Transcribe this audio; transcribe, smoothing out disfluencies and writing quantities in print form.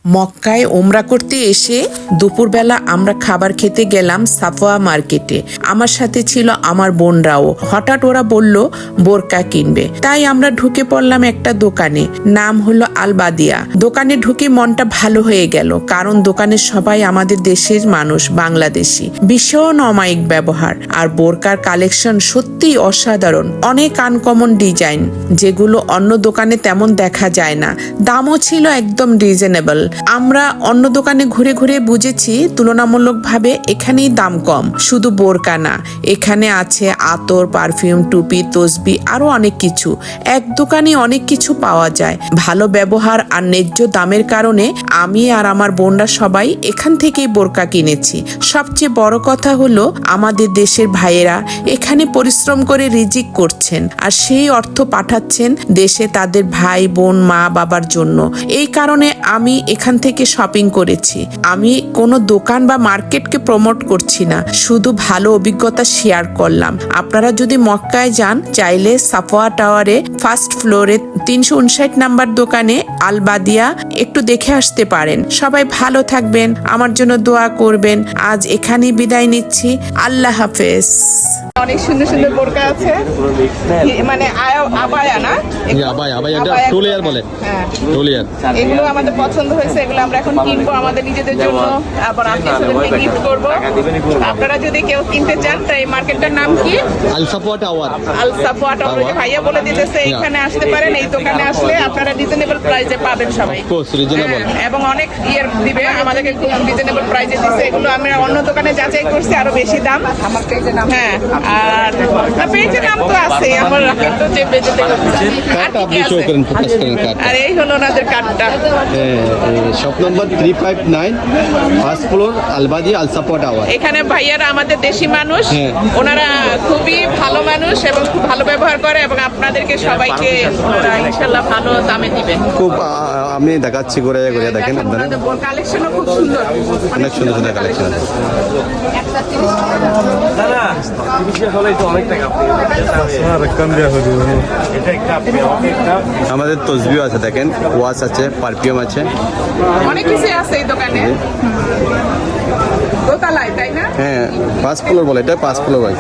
মক্কায় ওমরা করতে এসে দুপুরবেলা আমরা খাবার খেতে গেলাম সাফওয়া মার্কেটে। আমার সাথে ছিল আমার বোনরাও। হঠাৎ ওরা বলল বোরকা কিনবে, তাই আমরা ঢুকে পড়লাম একটা দোকানে, নাম হলো আলবাদিয়া। দোকানে ঢুকে মনটা ভালো হয়ে গেল, কারণ দোকানের সবাই আমাদের দেশের মানুষ, বাংলাদেশি। ভীষণ অমায়িক ব্যবহার, আর বোরকার কালেকশন সত্যিই অসাধারণ। অনেক আনকমন ডিজাইন, যেগুলো অন্য দোকানে তেমন দেখা যায় না। দামও ছিল একদম রিজনেবল। আমরা অন্য দোকানে ঘুরে ঘুরে বুঝেছি তুলনামূলকভাবে এখানেই দাম কম। শুধু বোরকা না, এখানে আছে আতর, পারফিউম, টুপি, তসবি, আরো অনেক কিছু। এক দোকানে অনেক কিছু পাওয়া যায়। ভালো ব্যবহার আর ন্যায্য দামের কারণে আমি আর আমার বোনরা সবাই এখান থেকেই বোরকা কিনেছি। সবচেয়ে বড় কথা হলো আমাদের দেশের ভাইয়েরা এখানে পরিশ্রম করে রিজিক করছেন, আর সেই অর্থ পাঠাচ্ছেন দেশে তাদের ভাই বোন, মা বাবার জন্য। এই কারণে আমি এখান থেকে শপিং করেছি। আমি কোনো দোকান বা মার্কেটকে প্রমোট করছি না, শুধু ভালো অভিজ্ঞতা শেয়ার করলাম। আপনারা যদি মক্কায় যান, চাইলে সাফওয়া টাওয়ারে ফার্স্ট ফ্লোরে 359 নাম্বার দোকানে আলবাদিয়া একটু দেখে আসতে পারেন। সবাই ভালো থাকবেন, আমার জন্য দোয়া করবেন। আজ এখানেই বিদায় নিচ্ছি। আল্লাহ হাফেজ। অনেক সুন্দর সুন্দর বোরকা আছে, মানে আবায়া না, আবায়া এটা টু লেয়ার বলে। হ্যাঁ, টু লেয়ার। এগুলো আমাদের পছন্দ হয়েছে, এগুলো আমরা এখন কিনবো আমাদের নিজেদের জন্য, আবার আত্মীয়স্বজনকে গিফট করবো। আপনারা যদি কেউ কিনতে চান, তাই এই মার্কেটটার নাম কি? আল সাফওয়া টাওয়ার। আল সাফওয়া টাওয়ার। ভাইয়া বলে দিতেছে এখানে আসতে পারেন। এই দোকানে আসলে আপনারা রিজনেবল প্রাইসে পাবেন সবাই। রিজনেবল এবং অনেক ইয়ের দিবে, আমাদেরকে খুব রিজনেবল প্রাইসে দিচ্ছে। এগুলো আমরা অন্য দোকানে যাচাই করছি, আরো বেশি দাম। হ্যাঁ, আর পেজের নাম তো আছে, আমার তো যে পেজে আর এই হলো ওনাদের কার্ডটা। শপ নাম্বার 359, ফার্স্ট ফ্লোর, আলবাদিয়া, আল সাফওয়া টাওয়ার। এখানে ভাইয়ারা আমাদের দেশি মানুষ, ওনারা খুবই ভালো মানুষ এবং খুব ভালো ব্যবহার করে, এবং আপনাদেরকে সবাইকে ওনারা ইনশাল্লাহ ভালো দামে দিবেন। খুব আমি দেখাচ্ছি ঘুরে ঘুরে দেখেন আপনারা, কালেকশনও খুব সুন্দর, অনেক সুন্দর সুন্দর কালেকশন আছে। আমাদের তসবিও আছে দেখেন, ওয়াশ আছে, পারফিউম আছে, অনেক কিছু আছে এই দোকানে। দোতলায়, তাই না? হ্যাঁ, ফার্স্ট ফ্লোর বলে, এটা ফার্স্ট ফ্লোর ভাই।